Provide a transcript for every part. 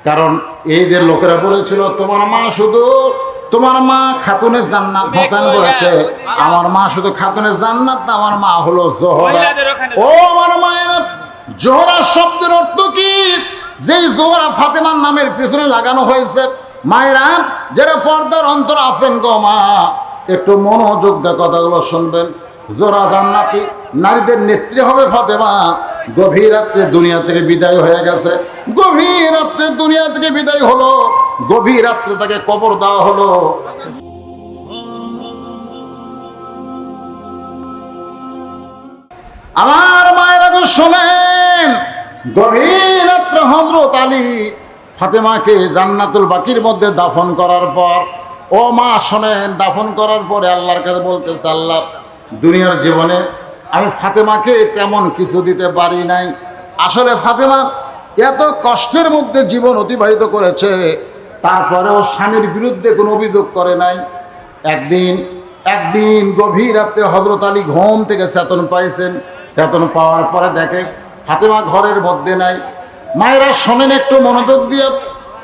কারণ এইদের লোকেরা বলেছিল তোমার মা শুধু তোমার মা খাতুনে জান্নাত। হোসেন বলেছে আমার মা শুধু খাতুনে জান্নাত না, আমার মা হলো জোহরা। ও আমার মায়েরা, জোহরা শব্দের অর্থ কি? যেই জোহরা ফাতেমার নামের পিছনে লাগানো হয়েছে। মায়েরা যারা পর্দার অন্তর আছেন গো মা, একটু মনোযোগ দিয়ে কথাগুলো শুনবেন। জোহরা জান্নাতি নারীদের নেত্রী হবে ফাতেমা। গভীর রাত্রে দুনিয়া থেকে বিদায় হয়ে গেছে, গভীর রাত্রে দুনিয়া থেকে বিদায় হলো, গভীর রাত্রে তাকে কবর দেওয়া হলো। আমার মায়েরা গো শোনেন, গভীর রাত্রে হযরত আলী ফাতেমাকে জান্নাতুল বাকির মধ্যে দাফন করার পর, ও মা শোনেন, দাফন করার পরে আল্লাহর কাছে বলতেছে আল্লাহ দুনিয়ার জীবনে আমি ফাতেমাকে তেমন কিছু দিতে পারি নাই। আসলে ফাতেমা এত কষ্টের মধ্যে জীবন অতিবাহিত করেছে, তারপরেও স্বামীর বিরুদ্ধে কোনো অভিযোগ করে নাই। একদিন গভীর রাত্রে হযরত আলী ঘুম থেকে চেতন পাইছেন। চেতন পাওয়ার পরে দেখে ফাতেমা ঘরের মধ্যে নাই। মায়েরা শোনেন একটু মনোযোগ দিয়ে,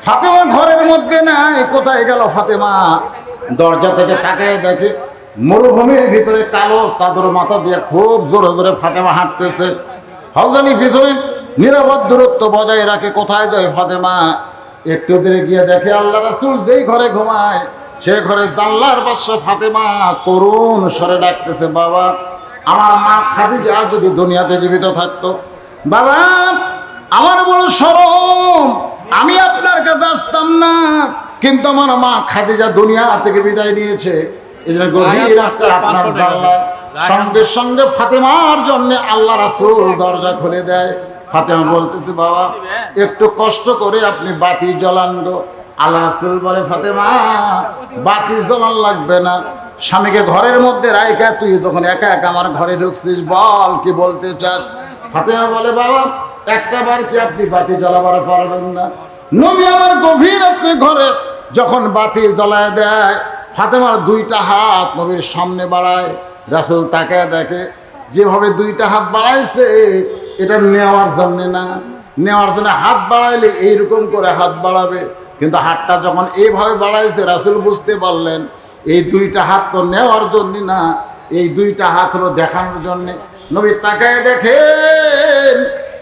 ফাতেমা ঘরের মধ্যে নাই। কোথায় গেল ফাতেমা? দরজা থেকে তাকায় দেখে মরুভূমির ভিতরে কালো চাদর মাথা দিয়ে খুব জোরে জোরে ফাতেমা হাঁটতেছে। হযরত আলী পিছনে নিরাপদ দূরত্ব বজায় রাখে। কোথায় যায় ফাতেমা? একটু দূরে গিয়ে দেখে আল্লাহ রাসূল যেই ঘরে ঘুমায় সে ঘরে জানলার পাশে ফাতেমা করুণ স্বরে ডাকতেছে, বাবা আমার মা খাদিজা যদি দুনিয়াতে জীবিত থাকতো, বাবা আমার বড় শরম, আমি আপনার কাছে আসতাম না, কিন্তু আমার মা খাদিজা দুনিয়া থেকে বিদায় নিয়েছে। এই জন্য গভীর রাত্রে আপনার জানলায় সঙ্গে সঙ্গে ফাতেমার জন্য আল্লাহ রাসূল দরজা খুলে দেয়। ফাতেমা বলতেছে, বাবা একটু কষ্ট করে আপনি বাতি জ্বালান গো। আল্লাহ রাসূল বলে, ফাতেমা বাতি জ্বালান লাগবে না, স্বামীকে ঘরের মধ্যে রাইখা তুই যখন একা একা আমার ঘরে ঢুকছিস, বল কি বলতে চাস? ফাতেমা বলে, বাবা একটা বার কি আপনি বাতি জ্বালাবার পারবেন না? নবী আমার গভীর রাত্রে ঘরে যখন বাতি জ্বালায় দেয়, ফাতেমার দুইটা হাত নবীর সামনে বাড়ায়। রাসূল তাকায় দেখে যেভাবে দুইটা হাত বাড়াইছে এটা নেওয়ার জন্য না, নেওয়ার জন্য হাত বাড়াইলে এইরকম করে হাত বাড়াবে, কিন্তু হাতটা যখন এইভাবে বাড়াইছে রাসূল বুঝতে পারলেন এই দুইটা হাত তো নেওয়ার জন্য না, এই দুইটা হাত হলো দেখানোর জন্যে। নবী তাকায় দেখেন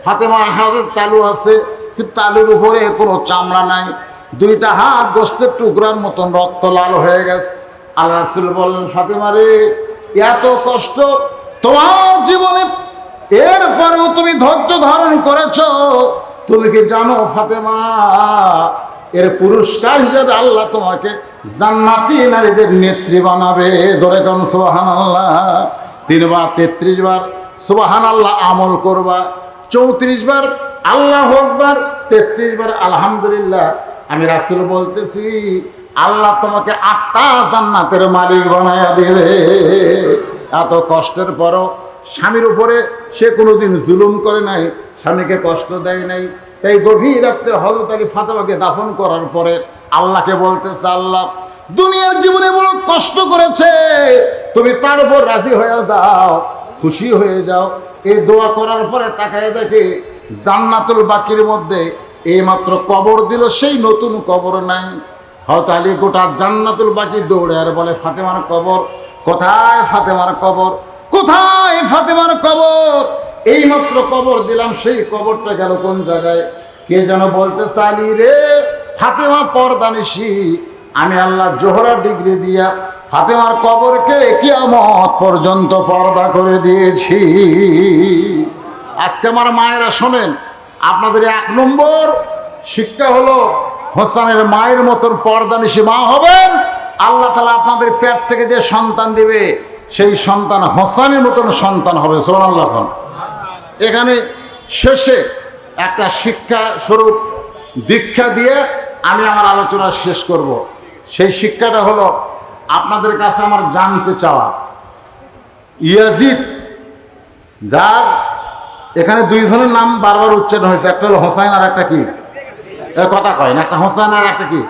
ফাতেমার হাতে তালু আছে, কিন্তু তালুর উপরে কোনো চামড়া নাই, দুইটা হাত গোস্তের টুকরার মতন রক্ত লাল হয়ে গেছে। আল্লাহ রাসূল বললেন, ফাতেমা রে এত কষ্ট তোমার জীবনে, এরপরেও তুমি ধৈর্য ধারণ করেছ। তুমি কি জানো ফাতেমা, এর পুরস্কার হিসেবে আল্লাহ তোমাকে জান্নাতি নারীদের নেত্রী বানাবে। জোরে কোন সুবহানাল্লাহ। 3 বার 33 বার সুবহানাল্লাহ আমল করবা, 34 বার আল্লাহু আকবার, 33 বার আলহামদুলিল্লাহ। আমি রাসূল বলতেছি আল্লাহ তোমাকে 8টা জান্নাতের মালিক বানায়া দিবে। এত কষ্টের পরও স্বামীর উপরে সে কোনোদিন জুলুম করে নাই, স্বামীকে কষ্ট দেয় নাই। তাই গভীর রাত্রে হযরত আলী ফাতেমাকে দাফন করার পরে আল্লাহকে বলতেছে, আল্লাহ দুনিয়ার জীবনে বড় কষ্ট করেছে, তুমি তার উপর রাজি হয়ে যাও, খুশি হয়ে যাও। এই দোয়া করার পরে তাকায় দেখে জান্নাতুল বাকির মধ্যে এইমাত্র কবর দিল, সেই নতুন কবর নাই। হযরত আলী গোটা জান্নাতুল বাকি দৌড়ে আর বলে, ফাতেমার কবর কোথায়? ফাতেমার কবর কোথায়? ফাতেমার কবর এইমাত্র কবর দিলাম, সেই কবরটা গেল কোন জায়গায়? কে যেন বলতে চালি রে, ফাতেমা পর্দানিশী, আমি আল্লাহ জোহরা ডিগ্রি দিয়া ফাতেমার কবরকে কিয়ামত পর্যন্ত পর্দা করে দিয়েছি। আজকে আমার মায়েরা শোনেন, আপনাদের 1 নম্বর শিক্ষা হলো হোসেনের মায়ের মতন পর্দানিশী মা হবেন। আল্লাহ তাআলা আপনাদের পেট থেকে যে সন্তান দিবে সেই সন্তান হোসেনের মতন সন্তান হবে। সুবহানাল্লাহ। এখানে শেষে একটা শিক্ষা স্বরূপ দীক্ষা দিয়ে আমি আমার আলোচনা শেষ করব। সেই শিক্ষাটা হলো আপনাদের কাছে আমার জানতে চাওয়া, ইয়াজিদ যার এখানে 2 জনের নাম বারবার উচ্চারণ হয়েছে, একটা হলো হোসেন আর একটা কি কথা কয় না, একটা হোসেন আর একটা কি,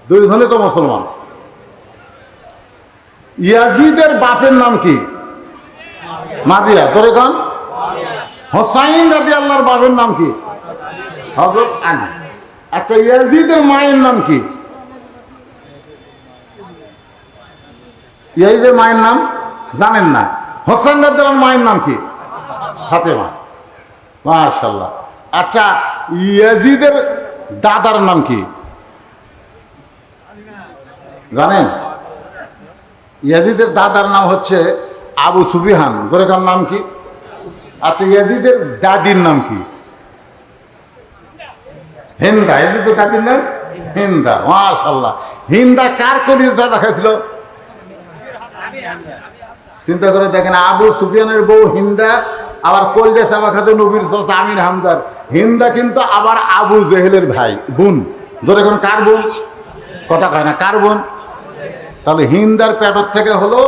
2 জনে তো মুসলমান। ইয়াজিদের বাপের নাম কি? মাবিয়া। তোরে কোন? হোসাইন রাদিয়াল্লাহর বাপের নাম কি? হযরত আলী। আচ্ছা, ইয়াজিদের মায়ের নাম কি? ইয়াজিদের মায়ের নাম জানেন না? হোসেন রাদিয়াল্লাহু আনহুর মায়ের নাম কি? ফাতেমা। মাশাআল্লাহ। আচ্ছা, ইয়াজিদের দাদার নাম কি জানেন? ইয়াজিদের দাদার নাম হচ্ছে আবু সুফিয়ান। জোরেকার নাম কি? আচ্ছা, ইয়াজিদের দাদির নাম কি? হিন্দা। ইয়াজিদের দাদির নাম হিন্দা। মাশাআল্লাহ। হিন্দা কার কলিজা দেখাইছিল? চিন্তা করে দেখেন, আবু সুফিয়ানের বউ হিন্দা, আবার কলজা চাবা খাতে নবীর চাচা আমির হামজার। হিন্দা কিন্তু আবার আবু জেহেলের ভাই বোন। জোরে কোন কার বোন? কথা কয় না, কার বোন? তাহলে হিন্দার পেটর থেকে হলো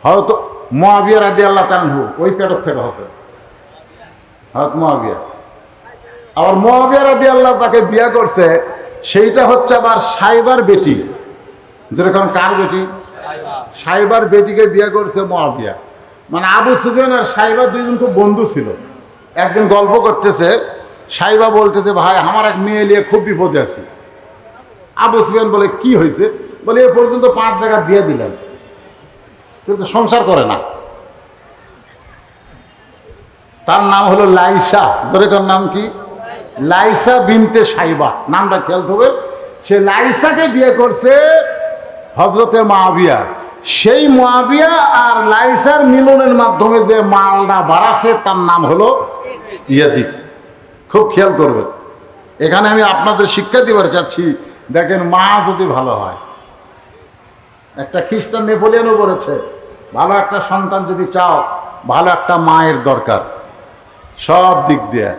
হয়তো মুআবিয়া রাদিয়াল্লাহু তাআলা, ওই পেটর থেকে হবে হযরত মুআবিয়া। আবার মুআবিয়া রাদিয়াল্লাহু তাকে বিয়ে করছে, সেইটা হচ্ছে আবার সাইবার বেটি। যেরকম কার বেটি? সাইবার বেটিকে বিয়ে করছে মুআবিয়া। মানে আবু সুফিয়ান আর সাইবা দুইজন খুব বন্ধু ছিল। একদিন গল্প করতেছে, সাইবা বলতেছে, ভাই আমার এক মেয়ে নিয়ে খুব বিপদে আছে। আবু সুফিয়ান বলে, কি হয়েছে? বলে, এ পর্যন্ত 5 জায়গা দিয়ে দিলেন, কিন্তু সংসার করে না। তার নাম হলো লাইসা। জোরেকার নাম কি? লাইসা বিনতে সাইবা। নামটা খেয়াল হবে। সে লাইসাকে বিয়ে করছে হযরতে মুআবিয়া। সেই মুআবিয়া আর লাইসার মিলনের মাধ্যমে যে মালদা বাড়াছে, তার নাম হলো ইয়াজিদ। খুব খেয়াল করবেন। এখানে আমি আপনাদের শিক্ষা দিবার চাচ্ছি, দেখেন মা যদি ভালো হয়। একটা খ্রিস্টান নেপোলিয়নও বলেছে, ভালো একটা সন্তান যদি চাও, ভালো একটা মায়ের দরকার সব দিক দিয়ে।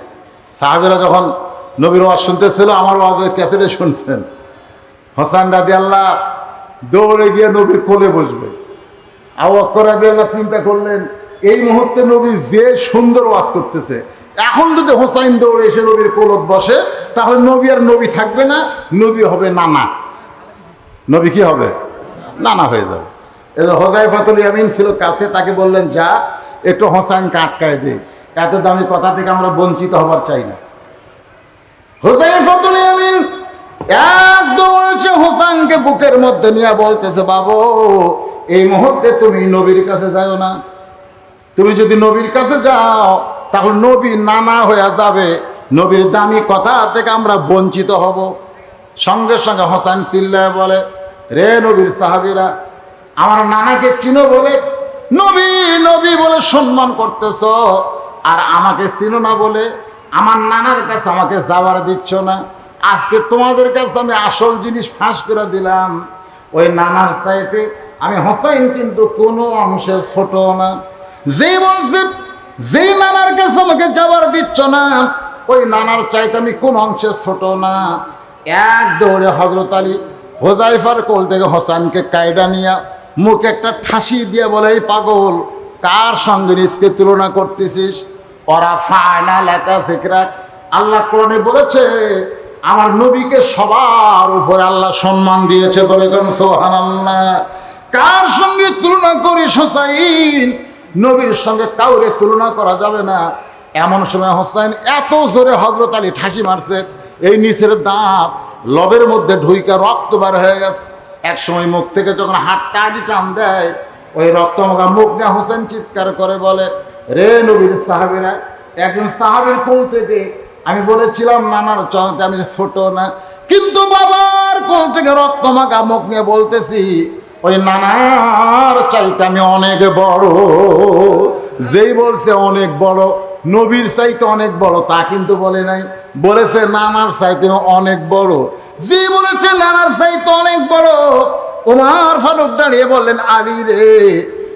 সাহাবীরা যখন নবীর ওয়াজ শুনতেছিল, আমার ওয়াজের ক্যাসেটে শুনছেন, হোসেন রাদিয়াল্লাহু দৌড়ে গিয়ে নবীর কোলে বসবে। আবু বকর রাদিয়াল্লাহু চিন্তা করলেন, এই মুহূর্তে নবী যে সুন্দর ওয়াজ করতেছে, এখন যদি হোসাইন দৌড়ে এসে নবীর কোলত বসে, তাহলে নবী আর নবী থাকবে না, নবী হবে নানা। নবী কি হবে? নানা হয়ে যাবে। হুযায়ফাতুল ইয়ামিন ছিল কাছে, তাকে বললেন, যা একটু হোসাইনকে আটকায় দে, এত দামি কথা থেকে আমরা বঞ্চিত হবার চাই না। হুযায়ফাতুল ইয়ামিন এক দৌড়েছে হোসেনকে বুকের মধ্যে নিয়ে বলতেছে, বাবু এই মুহূর্তে তুমি নবীর কাছে যাও না। তুমি যদি নবীর কাছে যাও, তাহলে নবী নানা হয়ে যাবে, নবীর দামি কথা থেকে আমরা বঞ্চিত হব। সঙ্গে সঙ্গে হোসেন চিল্লায় বলে, রে নবীর সাহাবীরা, আমার নানাকে চিনো বলে নবী নবী বলে সম্মান করতেছ, আর আমাকে চিনো না বলে আমার নানার কাছে আমাকে যাওয়ার দিচ্ছ না। আজকে তোমাদের কাছে আমি আসল জিনিস ফাঁস করে দিলাম। ওই নানার চাইতে আমি হোসেন কিন্তু কোনো অংশে ছোট না। যেই বলছে, যেই নানার কাছে আমাকে যাওয়ার দিচ্ছ না, ওই নানার চাইতে আমি কোন অংশে ছোট না। এক দৌড়ে হযরত আলী হুযায়ফার কোল থেকে হোসেনকে কায়দা নিয়ে মুখে একটা ঠাসি দিয়ে বলে, এই পাগল, কার সঙ্গে নিজকে তুলনা করতেছিস? ওরা ফায়না লেখা শিখরাক। আল্লাহ কোরআনে বলেছে, আমার নবীকে সবার উপরে আল্লাহ সম্মান দিয়েছে। বলে সুবহানাল্লাহ। কার সঙ্গে তুলনা করিস হোসাইন? নবীর সঙ্গে কাউরে তুলনা করা যাবে না। এমন সময় হোসেন এত জোরে হযরত আলী ঠাসি মারছে, এই নিচের দাঁত লবের মধ্যে ঢুইকা রক্ত বার হয়ে গেছে। এক সময় মুখ থেকে যখন হাতটা আলী টান দেয়, ওই রক্তমাখা মুখ নিয়ে হোসেন চিৎকার করে বলে, রে নবীর সাহাবীরা, একজন সাহাবীর কোল থেকে আমি বলেছিলাম নানার চাইতে আমি ছোট না, কিন্তু বাবার কোল থেকে রক্তমাখা মুখ নিয়ে বলতেছি, ওই নানার চাইতে আমি অনেক বড়। যেই বলছে অনেক বড়, নবীর চাইতে অনেক বড় তা কিন্তু বলে নাই, বলেছে নানার চাইতে অনেক বড়। যে বলেছে নানার চাইতে অনেক বড়, ওমর ফারুক দাঁড়িয়ে বললেন, আলী রে,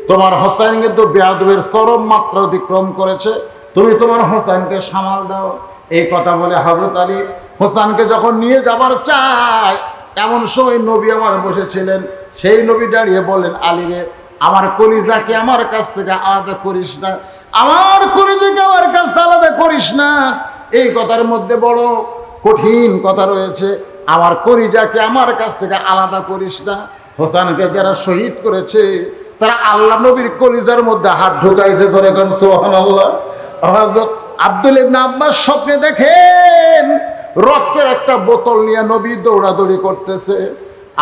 তোমার হোসেন কিন্তু বেয়াদবের চরম মাত্রা অতিক্রম করেছে, তুমি তোমার হোসেনকে সামাল দাও। এই কথা বলে হযরত আলী হোসেনকে যখন নিয়ে যাবার চায়, এমন সময় নবী আমার বসেছিলেন। সেই নবী দাঁড়িয়ে বললেন, আলী রে, আমার কলিজাকে আমার কাছ থেকে আলাদা করিস না, আমার কলিজাকে আমার কাছ থেকে আলাদা করিস না। এই কথার মধ্যে বড় কঠিন কথা রয়েছে, আমার কলিজাকে আমার কাছ থেকে আলাদা করিস না। হোসেনকে যারা শহীদ করেছে, তারা আল্লাহ নবীর কলিজার মধ্যে হাত ঢুকাইছে। ধরে কোন সুবহানাল্লাহ। হযরত আব্দুল ইবনে আব্বাস স্বপ্নে দেখেন রক্তের একটা বোতল নিয়ে নবী দৌড়াদৌড়ি করতেছে।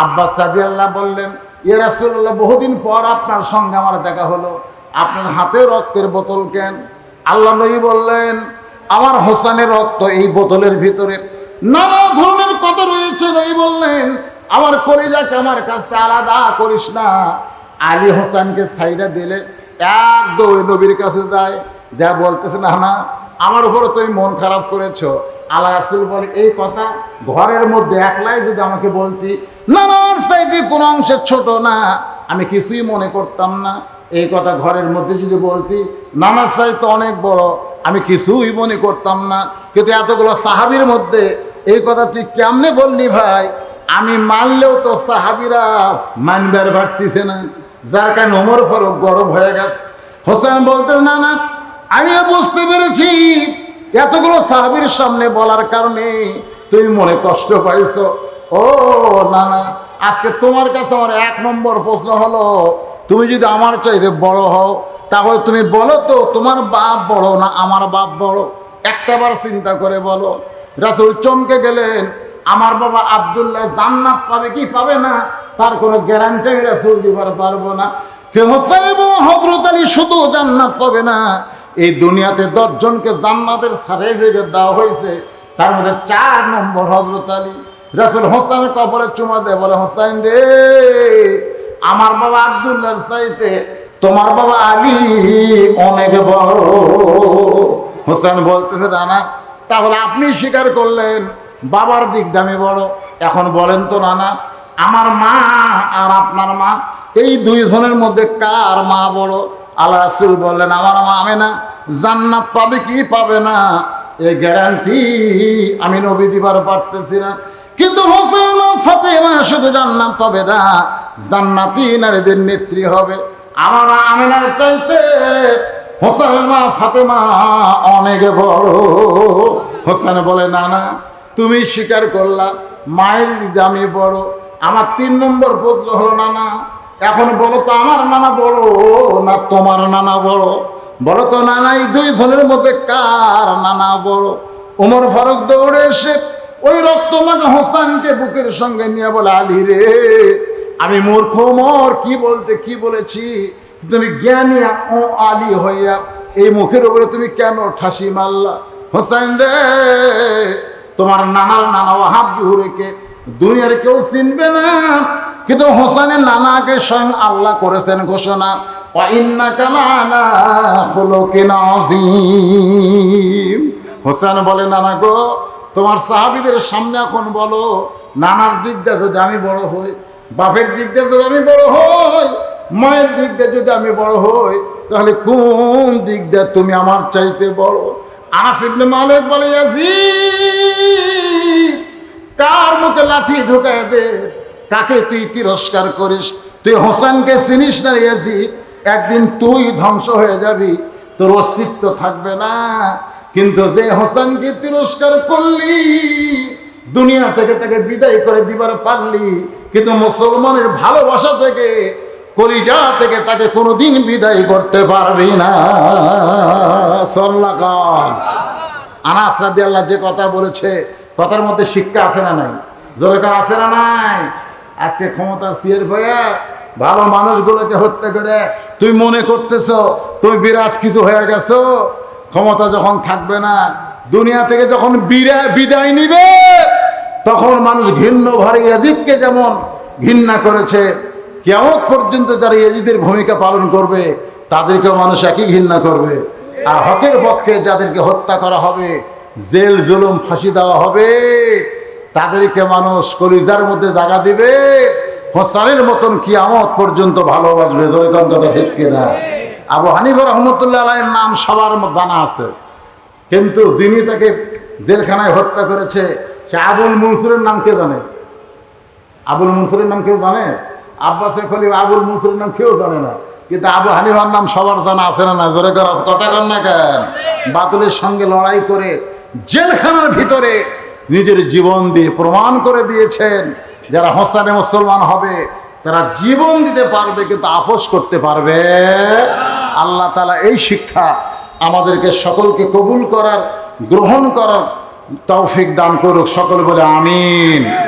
আব্বাস রাদিয়াল্লাহু বললেন, ইয়া রাসূলুল্লাহ, বহুদিন পর আপনার সঙ্গে আমার দেখা হলো, আপনার হাতে রক্তের বোতল কেন? আল্লাহ নবী বললেন, আমার হোসেনের রক্ত এই বোতলের ভিতরে। নানা ধরনের কথা রয়েছে। নবী বললেন, আমার কলিজাকে আমার কাছ থেকে আলাদা করিস না। আলী হোসেনকে সাইডা দিলে এক দৌড়ে নবীর কাছে যায়, যা বলতেছে, না না, আমার উপরে তুমি মন খারাপ করেছো। আল্লাহ রাসূল বলে, এই কথা ঘরের মধ্যে একলাই যদি আমাকে বলতি, নানার চাইতে কোনো অংশে ছোট না, আমি কিছুই মনে করতাম না। এই কথা ঘরের মধ্যে যদি বলতি, নানার চাইতে অনেক বড়, আমি কিছুই মনে করতাম না। কিন্তু এতগুলো সাহাবীর মধ্যে এই কথা তুই কেমনে বললি ভাই? আমি মানলেও তো সাহাবীরা মানবার পারতিছে না, যার কারণে ওমর ফারুক গরম হয়ে গেছে। হোসেন বলতে, না না, আমিও বুঝতে পেরেছি এতগুলো সাহাবীর সামনে বলার কারণে তুমি মনে কষ্ট পাইছো। ও না না, আজকে তোমার কাছে আমার এক নম্বর প্রশ্ন হলো, তুমি যদি আমার চাইতে বড় হও, তাহলে তুমি বলো তো তোমার বাপ বড় না আমার বাপ বড়? একটাবার চিন্তা করে বলো। রাসূল চমকে গেলেন, আমার বাবা আব্দুল্লাহ জান্নাত পাবে কি পাবে না তার কোনো গ্যারান্টি রাসূল দিবার পারবো না। কে হোসেন এবং হযরত আলী শুধু জান্নাত পাবে না, এই দুনিয়াতে 10 জনকে জান্নাতের সার্টিফিকেট দেওয়া হয়েছে, তার মধ্যে 4 নম্বর হযরত আলী। রাসূল হোসেনের কবরে চুমা দেয়, বলে, হোসেন রে, আমার বাবা আব্দুল্লাহর চাইতে তোমার বাবা আলী অনেক বড়। হোসেন বলতেছে, নানা, তাহলে আপনি স্বীকার করলেন বাবার দিক দিয়ে আমি বড়। এখন বলেন তো নানা, আমার মা আর আপনার মা, এই 2 জনের মধ্যে কার মা বড়? আল্লাহ রাসূল বললেন, আমার মা আমেনা জান্নাত পাবে কি পাবে না এই গ্যারান্টি আমি নবী দিবার পারতেছি না। কিন্তু হোসেন ফাতেমা শুধু জান্নাত পাবে না, জান্নাতি নারীদের নেত্রী হবে। আমার আমেনার চাইতে হোসেনের মা ফাতেমা অনেক বড়। হোসেন বলে, না না, তুমি স্বীকার করলা মায়ের দিকে আমি বড়। আমার 3 নম্বর প্রশ্ন হলো, নানা, এখন বলো তো আমার নানা বড় না তোমার নানা বড়? বলো তো নানা, এই 2 জনের মধ্যে কার নানা বড়? ওমর ফারুক দৌড়ে এসে ওই রক্তমাখা হোসেনকে বুকের সঙ্গে নিয়ে বলে, আলী রে, আমি মূর্খ ওমর, কি বলেছি? তুমি জ্ঞানী ও আলী হইয়া এই মুখের উপরে তুমি কেন ঠাসি মারলা? হোসেন রে, তোমার নানার নানা ওয়াহাব জুহুরিকে দুনিয়ার কেউ চিনবে না, কিন্তু হোসেনের নানাকে স্বয়ং আল্লাহ করেছেন ঘোষণা, ওয়া ইন্নাকা লাআলা খুলুকিন আযীম। হোসেন বলে, নানা গো, তোমার সাহাবীদের সামনে এখন বলো, নানার দিক দিয়ে যদি আমি বড় হই, বাপের দিক দিয়ে যদি আমি বড় হই, মায়ের দিক দিয়ে যদি আমি বড় হই, তাহলে কোন দিক দিয়ে তুমি আমার চাইতে বড়? আনাস ইবনে মালিক বলে, ইয়াজিদ, কার মুখে লাঠি ঢুকায় দে, কাকে তুই তিরস্কার করিস? তুই হোসেনকে চিনিস না ইয়াজিদ, একদিন তুই ধ্বংস হয়ে যাবি, তোর অস্তিত্ব থাকবে না। কিন্তু যে হোসেনকে তিরস্কার করলি, দুনিয়া থেকে তাকে বিদায় করে দিবার পারলি, কিন্তু মুসলমানের ভালোবাসা থেকে, কলিজা থেকে তাকে কোনোদিন বিদায় করতে পারবি না। সাল্লাল্লাহু। আনাস রাদিয়াল্লাহু যে কথা বলেছে, কথার মধ্যে শিক্ষা আছে না নাই? জোরে কার আছে না নাই? আজকে ক্ষমতার সিয়ের হয়ে ভালো মানুষগুলোকে হত্যা করে তুই মনে করতেছ তুমি বিরাট কিছু হয়ে গেছো। ক্ষমতা যখন থাকবে না, দুনিয়া থেকে যখন বিদায় নিবে, তখন মানুষ ঘৃণ্য ভারে ইয়াজিদকে যেমন ঘৃণা করেছে, কিয়ামত পর্যন্ত যারা ইয়াজিদের ভূমিকা পালন করবে তাদেরকেও মানুষ একই ঘৃণা করবে। আর হকের পক্ষে যাদেরকে হত্যা করা হবে, জেল জুলুম ফাঁসি দেওয়া হবে, তাদেরকে মানুষ কলিজার মধ্যে জায়গা দিবে, হোসেনের মতন কিয়ামত পর্যন্ত ভালোবাসবে। দরিকন কথা ঠিক কিনা? আবু হানিফা রহমতুল্লাহ আলাইহির নাম সবার জানা আছে, কিন্তু যিনি তাকে জেলখানায় হত্যা করেছে সে আবুল মনসুরের নাম কে জানে? আবুল মনসুরের নাম কেউ জানে? আব্বাসে খলিফা আবুল মনসুরের নাম কেউ জানে না, কিন্তু আবু হানিফার নাম সবার জানা আছে না? জোরে কথা কন না কেন? বাতিলের সঙ্গে লড়াই করে জেলখানার ভিতরে নিজের জীবন দিয়ে প্রমাণ করে দিয়েছেন, যারা হোসেনে মুসলমান হবে তারা জীবন দিতে পারবে কিন্তু আপোষ করতে পারবে। আল্লাহ তাআলা এই শিক্ষা আমাদেরকে সকলকে কবুল করার, গ্রহণ করার, তৌফিক দান করুক, সকলে বলে আমিন।